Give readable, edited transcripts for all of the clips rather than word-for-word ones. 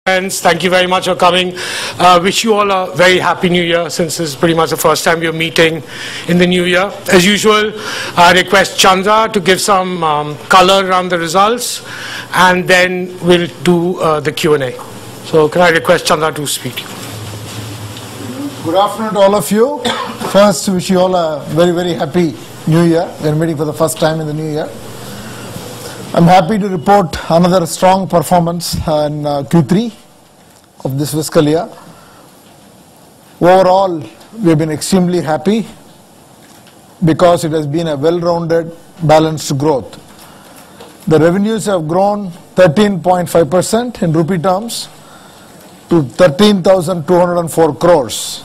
Friends, thank you very much for coming. Wish you all a very happy new year, since this is pretty much the first time we are meeting in the new year. As usual, I request Chandra to give some color around the results, and then we'll do the Q&A. So can I request Chandra to speak? Good afternoon to all of you. First, wish you all a very, very happy new year. We are meeting for the first time in the new year. I'm happy to report another strong performance in Q3 of this fiscal year. Overall, we have been extremely happy because it has been a well-rounded, balanced growth. The revenues have grown 13.5% in rupee terms to 13,204 crores.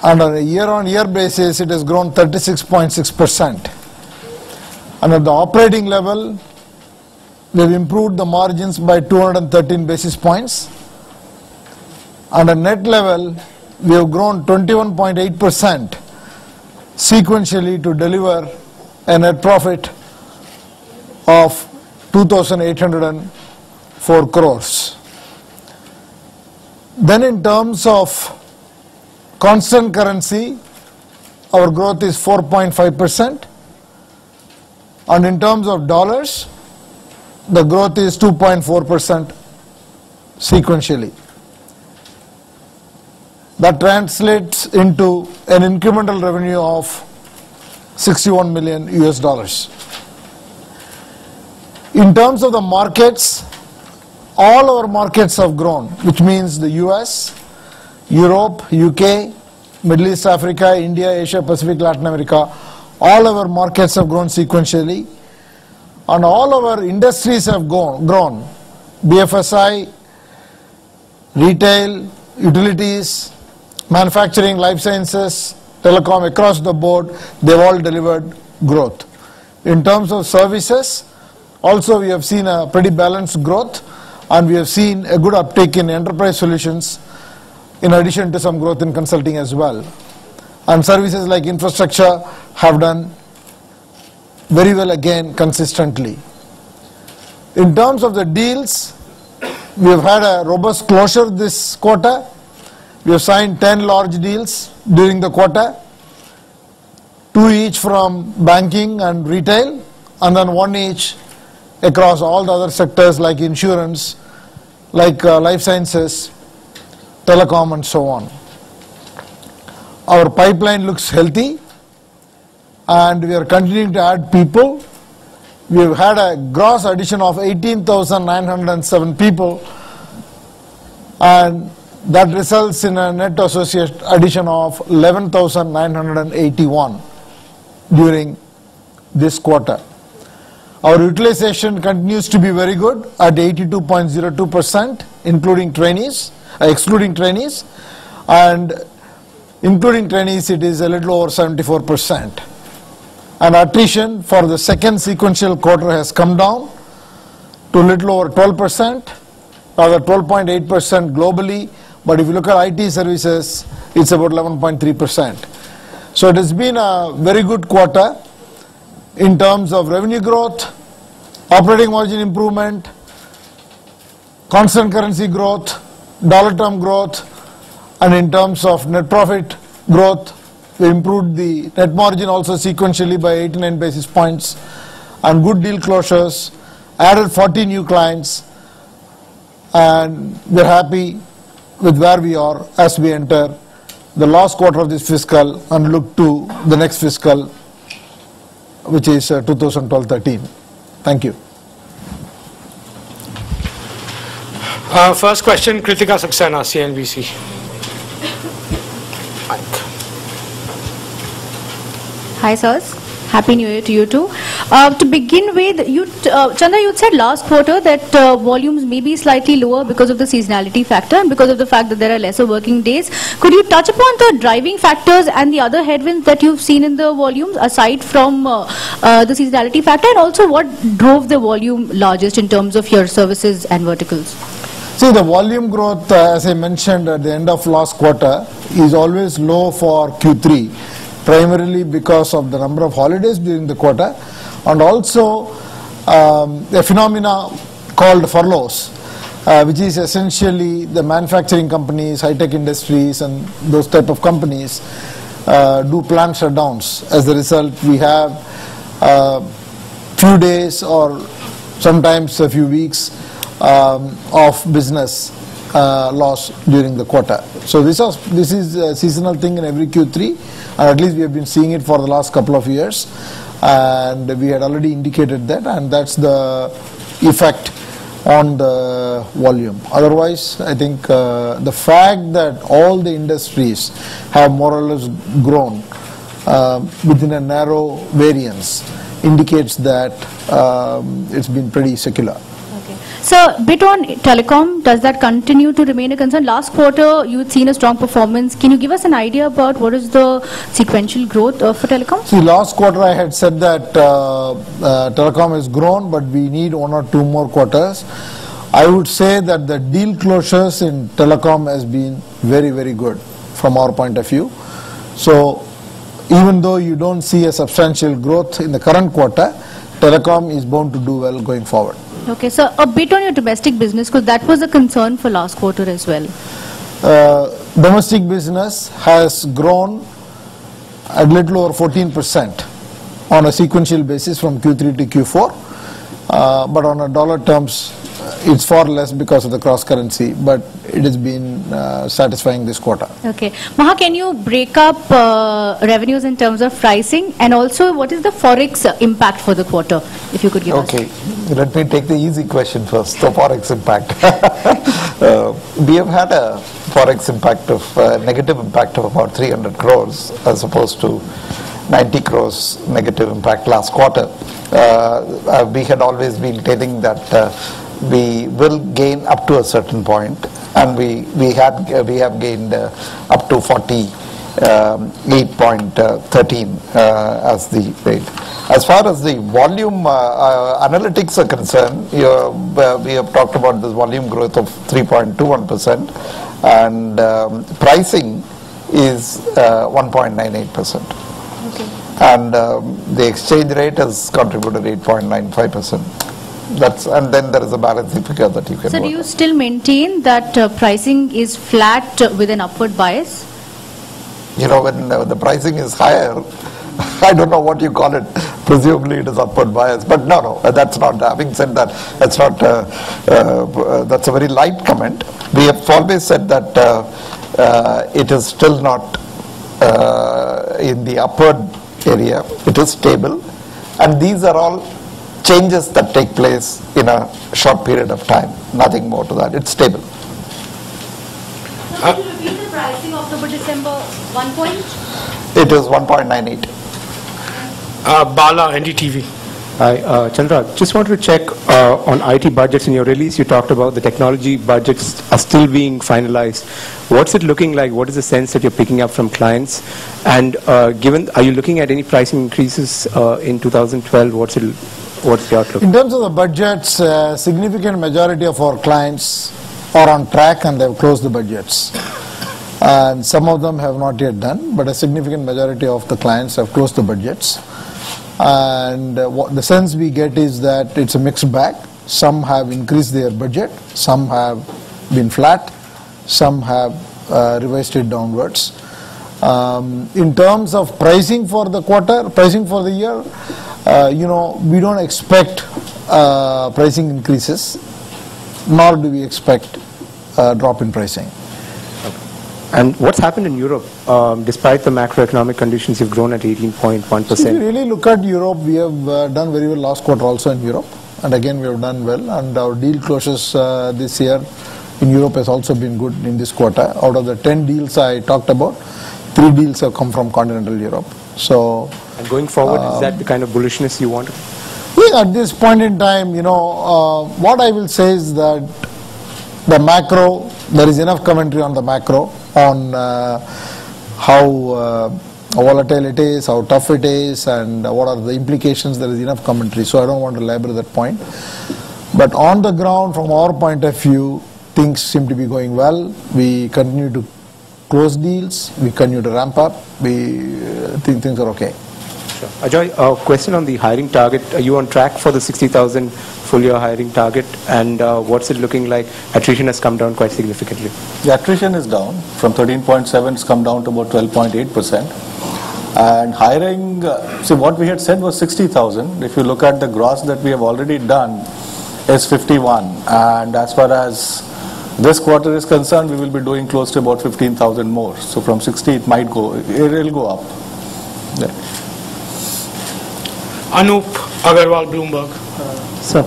And on a year-on-year basis, it has grown 36.6%. And at the operating level, we have improved the margins by 213 basis points. And at net level, we have grown 21.8% sequentially to deliver a net profit of 2,804 crores. Then in terms of constant currency, our growth is 4.5%. And in terms of dollars, the growth is 2.4% sequentially. That translates into an incremental revenue of $61 million US. In terms of the markets, all our markets have grown, which means the US, Europe, UK, Middle East, Africa, India, Asia, Pacific, Latin America. All our markets have grown sequentially, and all our industries have grown. BFSI, retail, utilities, manufacturing, life sciences, telecom, across the board, they've all delivered growth. In terms of services, also we have seen a pretty balanced growth, and we have seen a good uptake in enterprise solutions, in addition to some growth in consulting as well. And services like infrastructure have done very well again consistently. In terms of the deals, we have had a robust closure this quarter. We have signed 10 large deals during the quarter, 2 each from banking and retail, and then 1 each across all the other sectors like insurance, like life sciences, telecom, and so on. Our pipeline looks healthy, and we are continuing to add people. We have had a gross addition of 18,907 people, and that results in a net associate addition of 11,981 during this quarter. Our utilization continues to be very good at 82.02%, excluding trainees, and including trainees, it is a little over 74%. And attrition for the second sequential quarter has come down to a little over 12%, rather 12.8% globally. But if you look at IT services, it's about 11.3%. So it has been a very good quarter in terms of revenue growth, operating margin improvement, constant currency growth, dollar term growth, and in terms of net profit growth, we improved the net margin also sequentially by 89 basis points, and good deal closures, added 40 new clients, and we're happy with where we are as we enter the last quarter of this fiscal and look to the next fiscal, which is 2012-13. Thank you. First question, Kritika Saxena, CNBC. Hi, sirs. Happy New Year to you too. To begin with, Chandra, you said last quarter that volumes may be slightly lower because of the seasonality factor and because of the fact that there are lesser working days. Could you touch upon the driving factors and the other headwinds that you've seen in the volumes aside from the seasonality factor, and also what drove the volume largest in terms of your services and verticals? See, the volume growth, as I mentioned at the end of last quarter, is always low for Q3. Primarily because of the number of holidays during the quarter, and also a phenomena called furloughs. which is essentially the manufacturing companies, high-tech industries, and those type of companies do plant shutdowns. As a result, we have few days or sometimes a few weeks of business loss during the quarter. So this is a seasonal thing in every Q3, and at least we have been seeing it for the last couple of years, and we had already indicated that, and that's the effect on the volume. Otherwise, I think the fact that all the industries have more or less grown within a narrow variance indicates that it's been pretty secular. Okay. So, bit on telecom, does that continue to remain a concern? Last quarter, you had seen a strong performance. Can you give us an idea about what is the sequential growth for telecom? See, last quarter I had said that telecom has grown, but we need 1 or 2 more quarters. I would say that the deal closures in telecom has been very, very good from our point of view. So, even though you don't see a substantial growth in the current quarter, telecom is bound to do well going forward. Okay, so a bit on your domestic business, because that was a concern for last quarter as well. Domestic business has grown a little over 14% on a sequential basis from Q3 to Q4, but on a dollar terms, it's far less because of the cross currency, but it has been satisfying this quarter. Okay. Maha, can you break up revenues in terms of pricing, and also what is the forex impact for the quarter, if you could give us? Okay, let me take the easy question first, the forex impact. We have had a forex impact of, negative impact of about 300 crores as opposed to 90 crores negative impact last quarter. We had always been telling that we will gain up to a certain point, and we have gained up to 48.13 as the rate. As far as the volume analytics are concerned, we have talked about this volume growth of 3.21%, and pricing is 1.98%. Okay. And the exchange rate has contributed 8.95%. And then there is a balancing figure that you can. So do you still maintain that pricing is flat with an upward bias? You know, when the pricing is higher, I don't know what you call it. Presumably it is upward bias, but no, that's not. Having said that, that's not. That's a very light comment. We have always said that it is still not in the upward area. It is stable, and these are all changes that take place in a short period of time. Nothing more to that. It's stable. So could you repeat the pricing October-December 1 point? It is 1.98. Bala, NDTV. Hi, Chandra. Just wanted to check on IT budgets. In your release, you talked about the technology budgets are still being finalized. What's it looking like? What is the sense that you're picking up from clients? And are you looking at any pricing increases in 2012? What's the outlook? In terms of the budgets, a significant majority of our clients are on track and they've closed the budgets. And some of them have not yet done, but a significant majority of the clients have closed the budgets. And what the sense we get is that it's a mixed bag. Some have increased their budget, some have been flat, some have revised it downwards. In terms of pricing for the quarter, pricing for the year, we don't expect pricing increases, nor do we expect a drop in pricing. And what's happened in Europe? Despite the macroeconomic conditions, you've grown at 18.1%. If you really look at Europe, we have done very well last quarter also in Europe. And again, we have done well. And our deal closures this year in Europe has also been good in this quarter. Out of the 10 deals I talked about, 3 deals have come from continental Europe. So, and going forward, is that the kind of bullishness you want? Yeah, at this point in time, what I will say is that the macro, there is enough commentary on the macro, on how volatile it is, how tough it is, and what are the implications. There is enough commentary, so I don't want to labor that point. But on the ground, from our point of view, things seem to be going well. We continue to close deals, we continue to ramp up, we think things are okay. Sure. Ajoy, a question on the hiring target. Are you on track for the 60,000 full-year hiring target? And what's it looking like? Attrition has come down quite significantly. The attrition is down from 13.7, it's come down to about 12.8%. And hiring, see what we had said was 60,000. If you look at the gross that we have already done, is 51. And as far as this quarter is concerned, we will be doing close to about 15,000 more. So from 60, it might go, it will go up. Yeah. Anup Agarwal, Bloomberg. Sir,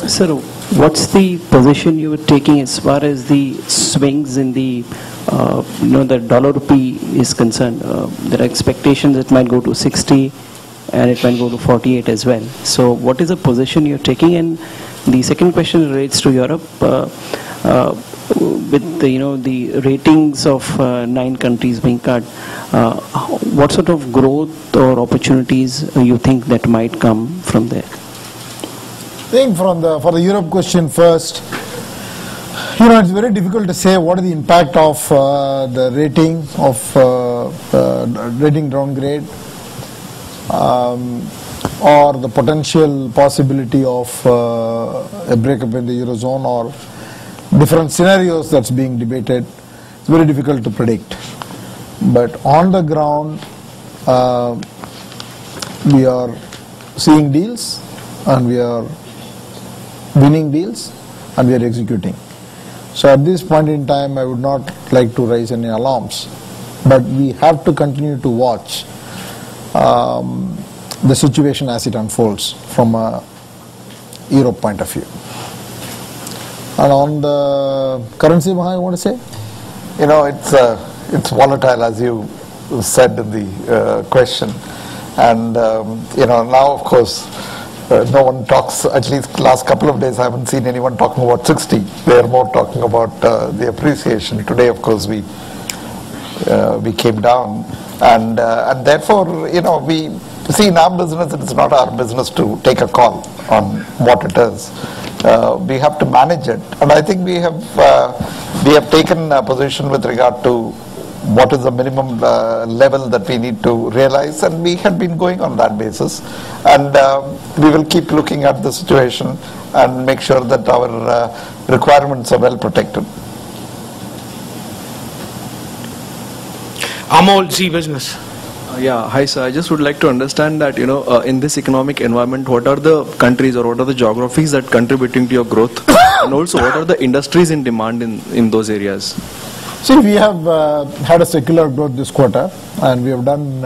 sir, what's the position you were taking as far as the swings in the, the dollar rupee is concerned? There are expectations it might go to 60 and it might go to 48 as well. So what is the position you're taking? And the second question relates to Europe. With the ratings of 9 countries being cut, what sort of growth or opportunities you think that might come from there? I think for the Europe question first, it's very difficult to say what is the impact of the rating downgrade or the potential possibility of a breakup in the Eurozone or different scenarios that's being debated. It's very difficult to predict. But on the ground, we are seeing deals and we are winning deals and we are executing. So at this point in time, I would not like to raise any alarms. But we have to continue to watch the situation as it unfolds from a Europe point of view. And on the currency, Maha, you want to say? It's volatile, as you said in the question. And, now, of course, no one talks, at least last couple of days, I haven't seen anyone talking about 60. They are more talking about the appreciation. Today, of course, we came down. And therefore, we see in our business, it's not our business to take a call on what it is. We have to manage it. And I think we have taken a position with regard to what is the minimum level that we need to realize, and we had been going on that basis. And we will keep looking at the situation and make sure that our requirements are well protected. Amol, Z Business. Yeah, hi sir. I just would like to understand that, in this economic environment, what are the countries or what are the geographies that contributing to your growth? And also, what are the industries in demand in those areas? See, we have had a secular growth this quarter, and we have done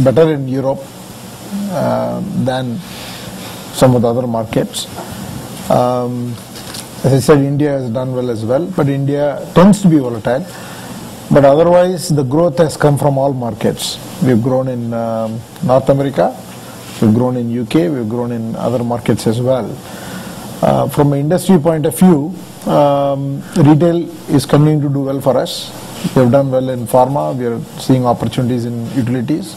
better in Europe than some of the other markets. As I said, India has done well as well, but India tends to be volatile. But otherwise, the growth has come from all markets. We've grown in North America, we've grown in UK, we've grown in other markets as well. From an industry point of view, retail is continuing to do well for us. We have done well in pharma, we are seeing opportunities in utilities,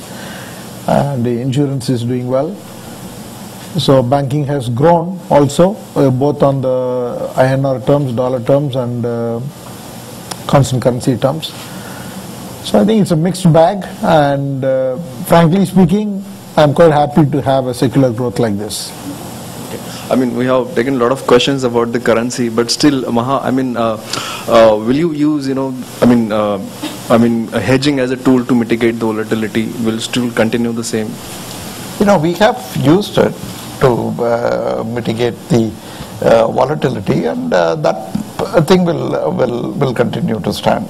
and the insurance is doing well. So banking has grown also, both on the INR terms, dollar terms, and constant currency terms. So I think it's a mixed bag, and frankly speaking, I'm quite happy to have a secular growth like this. I mean, we have taken a lot of questions about the currency, but still, Maha, will you use, hedging as a tool to mitigate the volatility? Will still continue the same? We have used it to mitigate the volatility, and that thing will continue to stand.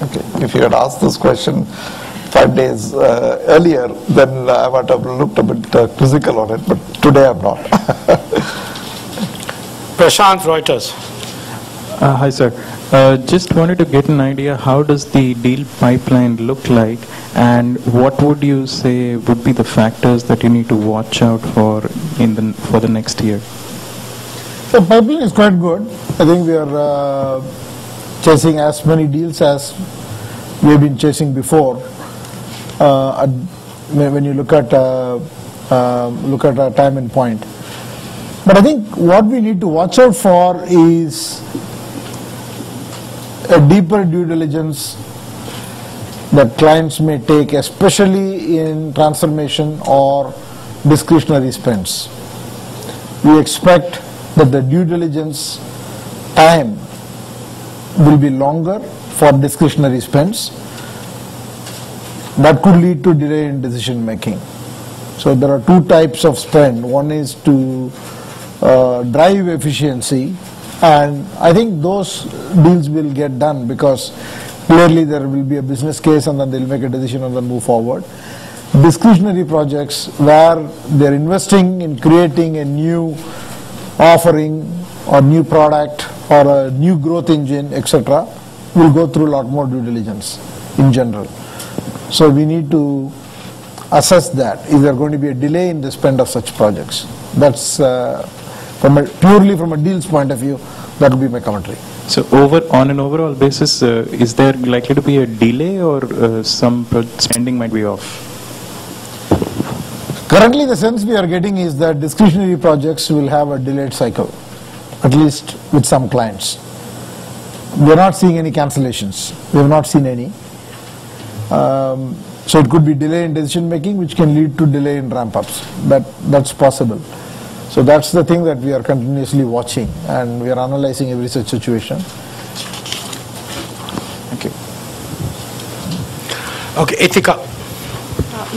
Okay. If you had asked this question 5 days earlier, then I might have looked a bit quizzical on it, but today I'm not. Prashant, Reuters. Hi sir, just wanted to get an idea, how does the deal pipeline look like, and what would you say would be the factors that you need to watch out for the next year? The pipeline is quite good. I think we are chasing as many deals as we have been chasing before. When you look at our time and point. But I think what we need to watch out for is a deeper due diligence that clients may take, especially in transformation or discretionary spends. We expect that the due diligence time will be longer for discretionary spends. That could lead to delay in decision making. So there are two types of spend. One is to drive efficiency, and I think those deals will get done because clearly there will be a business case and then they'll make a decision and then move forward. Discretionary projects where they're investing in creating a new offering or new product or a new growth engine, etc., will go through a lot more due diligence in general. So we need to assess that. Is there going to be a delay in the spend of such projects? That's purely from a deals point of view, that will be my commentary. So on an overall basis, is there likely to be a delay or some spending might be off? Currently the sense we are getting is that discretionary projects will have a delayed cycle, at least with some clients. We are not seeing any cancellations. We have not seen any. So it could be delay in decision making, which can lead to delay in ramp-ups. That's possible. So that's the thing that we are continuously watching, and we are analyzing every such situation. Thank you. Okay, Ithika.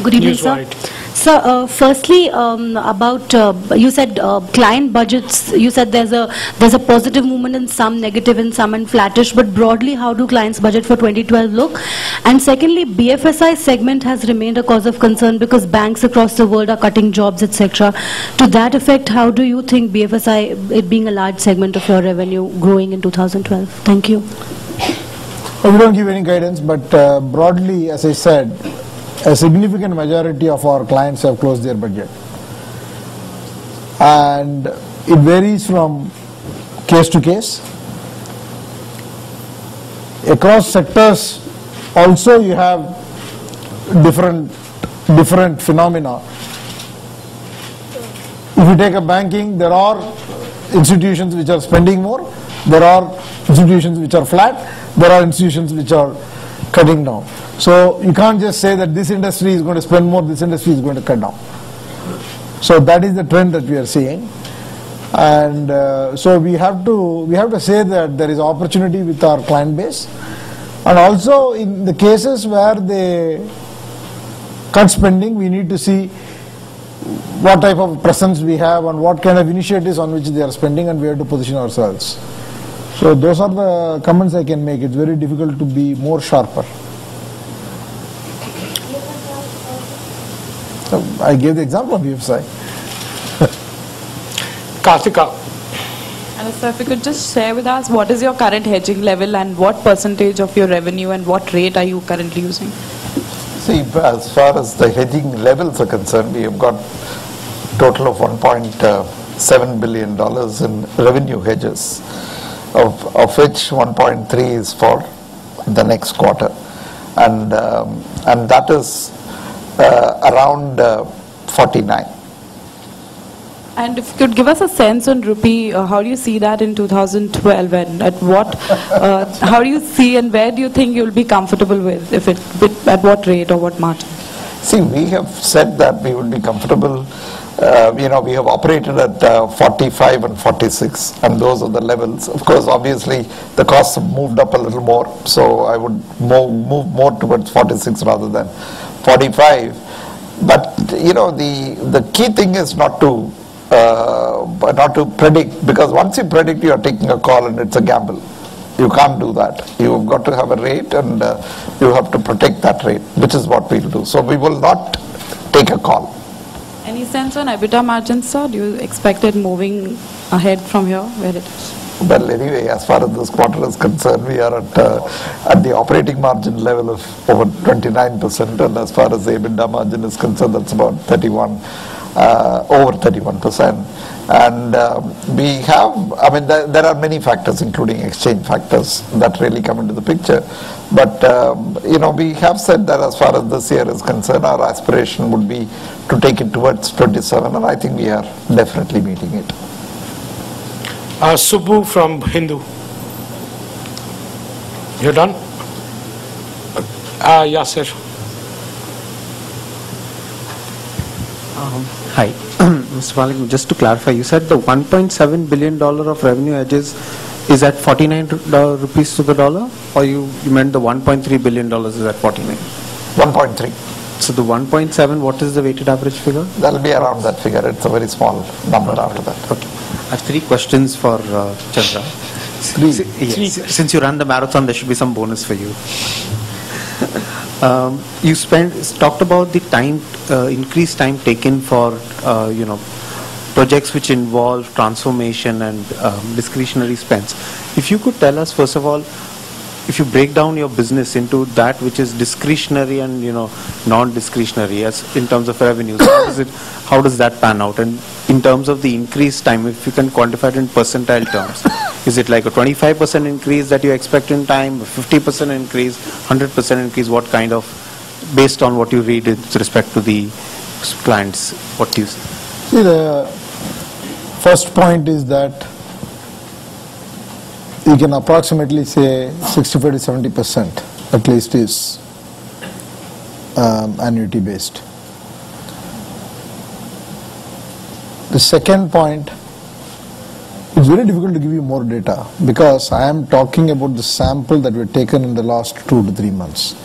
Good evening, sir. So, firstly, about you said client budgets. You said there's a positive movement in some, negative in some, and flattish. But broadly, how do clients' budget for 2012 look? And secondly, BFSI segment has remained a cause of concern because banks across the world are cutting jobs, etc. To that effect, how do you think BFSI, it being a large segment of your revenue, growing in 2012? Thank you. We don't give any guidance, but broadly, as I said, a significant majority of our clients have closed their budget, and it varies from case to case. Across sectors also you have different phenomena. If you take a banking, there are institutions which are spending more, there are institutions which are flat, there are institutions which are cutting down. So you can't just say that this industry is going to spend more, this industry is going to cut down. So that is the trend that we are seeing, and so we have to say that there is opportunity with our client base, and also in the cases where they cut spending, we need to see what type of presence we have and what kind of initiatives on which they are spending, and we have to position ourselves. So those are the comments I can make. It's very difficult to be more sharper. So I gave the example of BFSI. Karthika. And sir, if you could just share with us what is your current hedging level and what percentage of your revenue and what rate are you currently using? See, as far as the hedging levels are concerned, we have got total of $1.7 billion in revenue hedges, of which 1.3 is for the next quarter, and that is around 49. And if you could give us a sense on rupee, how do you see that in 2012, and at what, how do you see and where do you think you'll be comfortable with, at what rate or what margin? See, we have said that we would be comfortable. We have operated at 45 and 46, and those are the levels. Of course, obviously, the costs have moved up a little more, so I would move more towards 46 rather than 45. But the key thing is not to predict, because once you predict, you are taking a call and it's a gamble. You can't do that. You've got to have a rate, and you have to protect that rate, which is what we'll do. So we will not take a call. Any sense on EBITDA margins, sir? Do you expect it moving ahead from here, where it is? Well, anyway, as far as this quarter is concerned, we are at the operating margin level of over 29%, and as far as the EBITDA margin is concerned, that's about over 31%. And we have, there are many factors, including exchange factors, that really come into the picture. But, we have said that as far as this year is concerned, our aspiration would be to take it towards 27, and I think we are definitely meeting it. Subbu from Hindu. You're done? Yes, sir. Hi. Mr. Mahalingam, just to clarify, you said the $1.7 billion of revenue hedges is at 49 rupees to the dollar, or you meant the $1.3 billion is at 49? 1.3. So the 1.7, what is the weighted average figure? That will be around that figure. It's a very small number after that. Okay. I have 3 questions for Chandra. Since you ran the marathon, there should be some bonus for you. You talked about the time, increased time taken for, projects which involve transformation and discretionary spends. If you could tell us, first of all, if you break down your business into that which is discretionary and non-discretionary, as in terms of revenues, how does that pan out? And in terms of the increased time, if you can quantify it in percentile terms, is it like a 25% increase that you expect in time, a 50% increase, 100% increase? What kind of, based on what you read with respect to the clients, what do you see? See, the first point is that you can approximately say 65 to 70% at least is annuity based. The second point, it's very difficult to give you more data because I am talking about the sample that were taken in the last 2 to 3 months.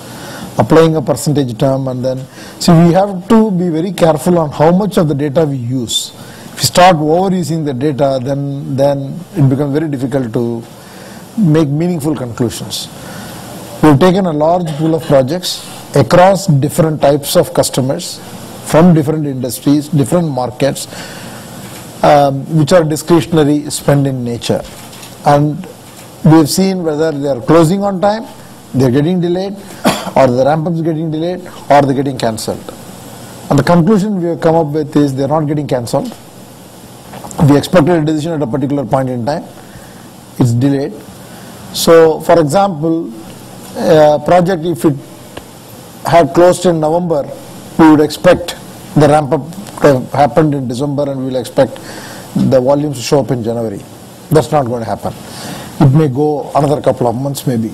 Applying a percentage term, and then, see, we have to be very careful on how much of the data we use. If we start overusing the data, then it becomes very difficult to make meaningful conclusions. We've taken a large pool of projects across different types of customers from different industries, different markets, which are discretionary spend in nature. And we've seen whether they are closing on time, they're getting delayed, or the ramp-up is getting delayed, or they're getting cancelled. And the conclusion we have come up with is they're not getting cancelled. We expected a decision at a particular point in time. It's delayed. So, for example, a project, if it had closed in November, we would expect the ramp-up to have happened in December, and we will expect the volumes to show up in January. That's not going to happen. It may go another couple of months maybe.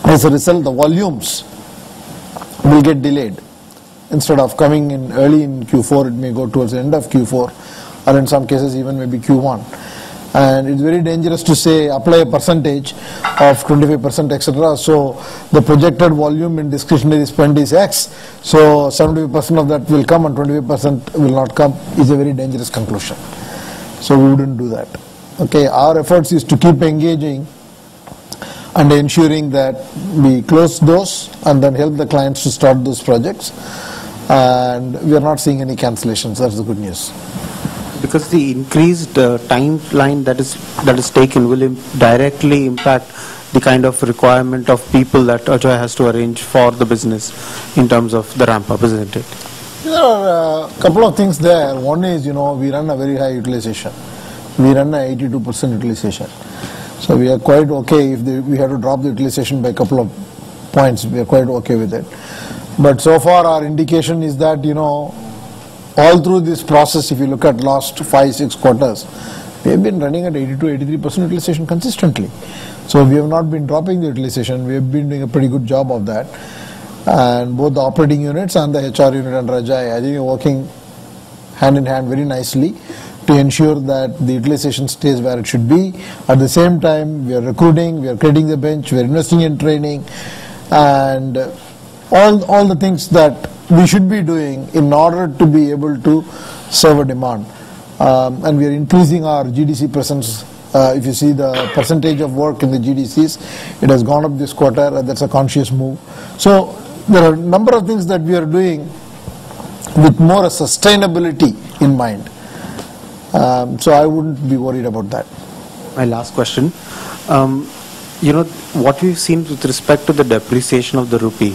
As a result, the volumes will get delayed. Instead of coming in early in Q4, it may go towards the end of Q4, or in some cases even maybe Q1. And it's very dangerous to say apply a percentage of 25%, etc. So the projected volume in discretionary spend is X. So 75% of that will come and 25% will not come is a very dangerous conclusion. So we wouldn't do that. Okay, our efforts is to keep engaging and ensuring that we close those and then help the clients to start those projects. And we are not seeing any cancellations. That's the good news. Because the increased timeline that is taken will directly impact the kind of requirement of people that Ajoy has to arrange for the business in terms of the ramp up, isn't it? There are a couple of things there. One is, we run a very high utilization. We run a 82% utilization. So we are quite okay if we have to drop the utilization by a couple of points. We are quite okay with it. But so far our indication is that, all through this process, if you look at last 5-6 quarters, we have been running at 80-83% utilization consistently. So we have not been dropping the utilization. We have been doing a pretty good job of that. And both the operating units and the HR unit under Ajoy, I think are working hand in hand very nicely to ensure that the utilization stays where it should be. At the same time, we are recruiting, we are creating the bench, we are investing in training, and all the things that we should be doing in order to be able to serve a demand. And we are increasing our GDC presence. If you see the percentage of work in the GDCs, it has gone up this quarter, and that's a conscious move. So there are a number of things that we are doing with more sustainability in mind. So I wouldn't be worried about that. My last question. What we've seen with respect to the depreciation of the rupee,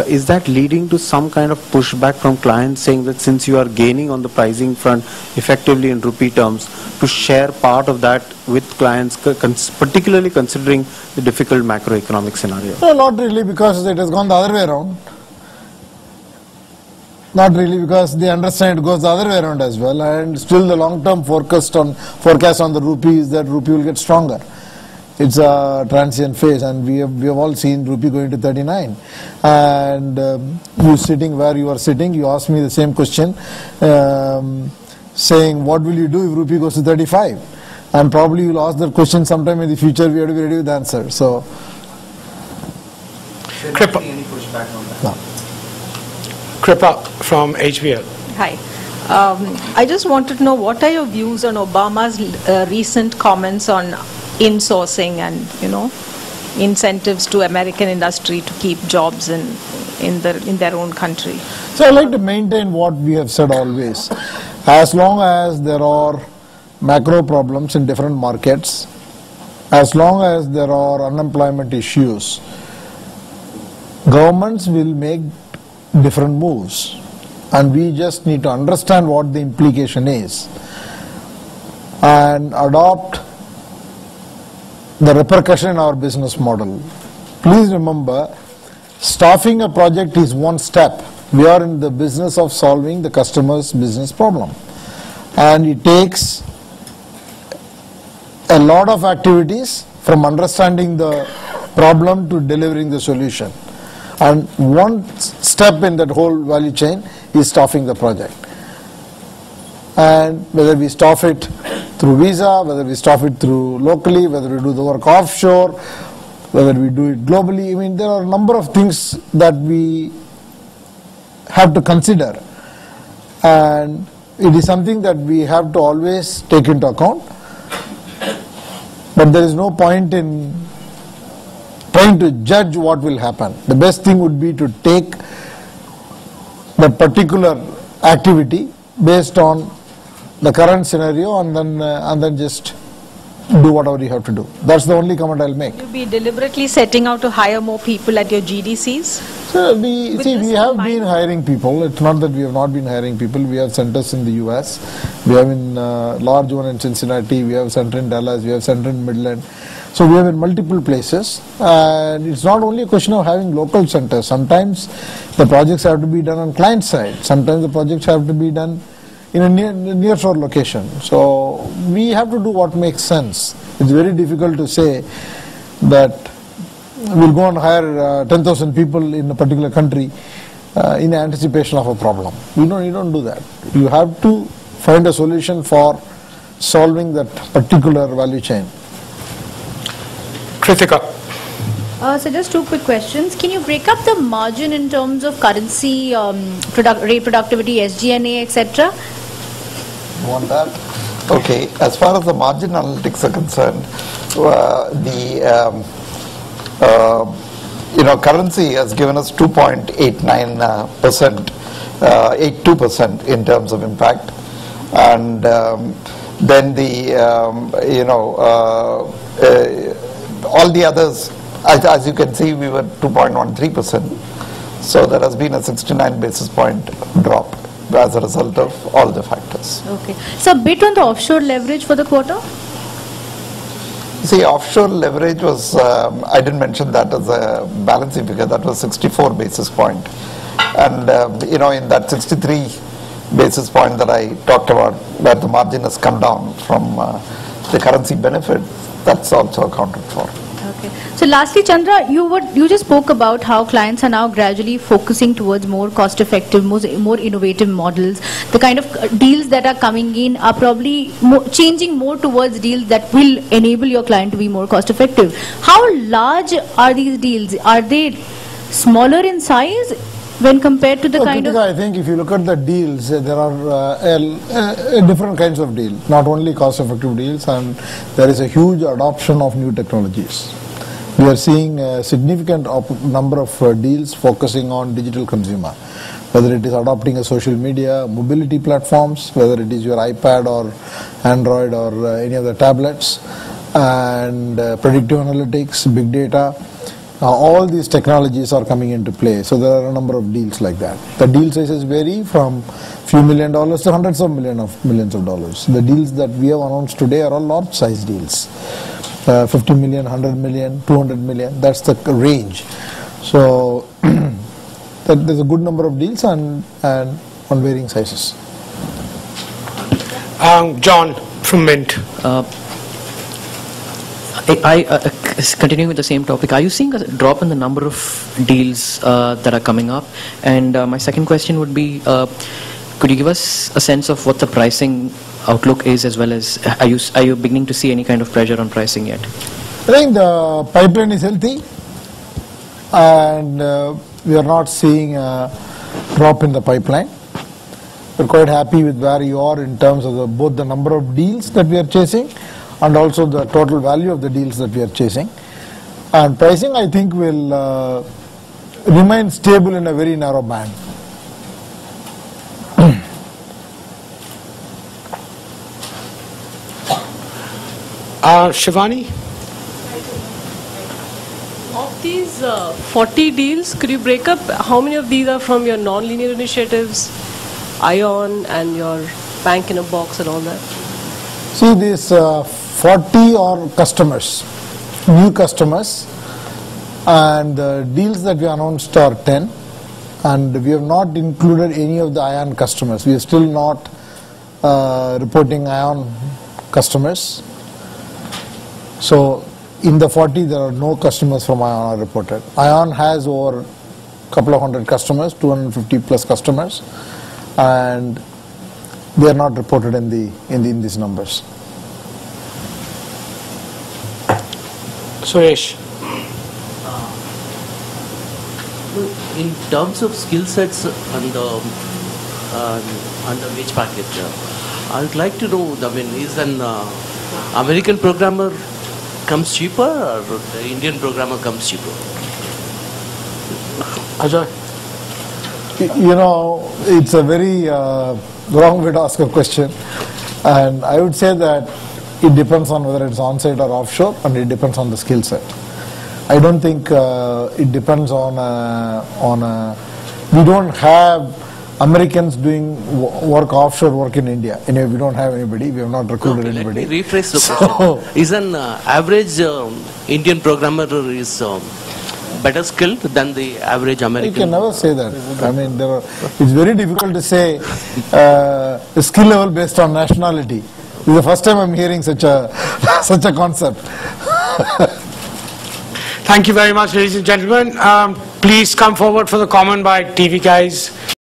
is that leading to some kind of pushback from clients saying that since you are gaining on the pricing front effectively in rupee terms, to share part of that with clients, particularly considering the difficult macroeconomic scenario? No, not really, because it has gone the other way around. Not really, because they understand it goes the other way around as well, and still the long-term forecast on the rupee is that rupee will get stronger. It's a transient phase, and we have all seen rupee going to 39. And you sitting where you are sitting, you asked me the same question, saying, what will you do if rupee goes to 35? And probably you'll ask that question sometime in the future. We have to be ready with the answer. So, Kripa. Any pushback on that? no. Kripa from HBL. Hi. I just wanted to know, what are your views on Obama's recent comments on insourcing and, incentives to American industry to keep jobs in their own country? So I like to maintain what we have said always. As long as there are macro problems in different markets, as long as there are unemployment issues, governments will make different moves. And we just need to understand what the implication is and adopt the repercussion in our business model. Please remember, staffing a project is one step. We are in the business of solving the customer's business problem. And it takes a lot of activities from understanding the problem to delivering the solution. And one step in that whole value chain is staffing the project. And whether we staff it through visa, whether we staff it through locally, whether we do the work offshore, whether we do it globally, there are a number of things that we have to consider. And it is something that we have to always take into account. But there is no point in trying to judge what will happen. The best thing would be to take the particular activity based on the current scenario and then just do whatever you have to do. That's the only comment I'll make. Will you be deliberately setting out to hire more people at your GDCs? So we have been hiring people. It's not that we have not been hiring people. We have centers in the US. We have in large one in Cincinnati. We have a center in Dallas. We have a center in Midland. So we have in multiple places, and it's not only a question of having local centers. Sometimes the projects have to be done on client side. Sometimes the projects have to be done in a near-shore location. So we have to do what makes sense. It's very difficult to say that we'll go and hire 10,000 people in a particular country in anticipation of a problem. You don't do that. You have to find a solution for solving that particular value chain. Kritika. So just two quick questions. Can you break up the margin in terms of currency, rate productivity, SG&A, etc.? You want that? Okay. As far as the margin analytics are concerned, currency has given us 2.89%, 82% in terms of impact, and then all the others, as you can see, we were 2.13%. So there has been a 69 basis point drop as a result of all the factors. Okay. So a bit on the offshore leverage for the quarter? See, offshore leverage was, I didn't mention that as a balancing figure, that was 64 basis point. And, in that 63 basis point that I talked about, where the margin has come down from the currency benefit, that's also accounted for. Okay. So lastly, Chandra, you just spoke about how clients are now gradually focusing towards more cost-effective, more innovative models. The kind of deals that are coming in are probably changing more towards deals that will enable your client to be more cost-effective. How large are these deals? Are they smaller in size when compared to the kind of... I think if you look at the deals, there are different kinds of deals, not only cost-effective deals, and there is a huge adoption of new technologies. We are seeing a significant number of deals focusing on digital consumer, whether it is adopting a social media, mobility platforms, whether it is your iPad or Android or any of the tablets, and predictive analytics, big data. All these technologies are coming into play. So there are a number of deals like that. The deal sizes vary from few $1 million to hundreds of millions of dollars. The deals that we have announced today are all large size deals. 50 million, 100 million, 200 million, that's the range. So there's a good number of deals and on varying sizes. John from Mint. Continuing with the same topic, are you seeing a drop in the number of deals that are coming up? And my second question would be, could you give us a sense of what the pricing outlook is, as well as are you beginning to see any kind of pressure on pricing yet? I think the pipeline is healthy, and we are not seeing a drop in the pipeline. We're quite happy with where you are in terms of both the number of deals that we are chasing and also the total value of the deals that we are chasing. And pricing, I think, will remain stable in a very narrow band. Shivani? Of these 40 deals, could you break up how many of these are from your non-linear initiatives, ION and your bank in a box and all that? See, these 40 are customers, new customers, and the deals that we announced are 10, and we have not included any of the ION customers. We are still not reporting ION customers. So in the 40, there are no customers from ION are reported. ION has over a couple of hundred customers, 250 plus customers, and they are not reported in these numbers. Suresh. In terms of skill sets and the wage package, I would like to know, is an American programmer comes cheaper, or the Indian programmer comes cheaper? Ajoy? You know, it's a very wrong way to ask a question, and I would say that it depends on whether it's on-site or offshore, and it depends on the skill set. I don't think it depends on we don't have Americans doing work, offshore work in India. Anyway, we don't have anybody. We have not recruited anybody. Let me rephrase the question. Is an average Indian programmer is better skilled than the average American? You can never say that. I mean, it's very difficult to say the skill level based on nationality. This is the first time I'm hearing such a concept. Thank you very much, ladies and gentlemen. Please come forward for the comment by TV guys.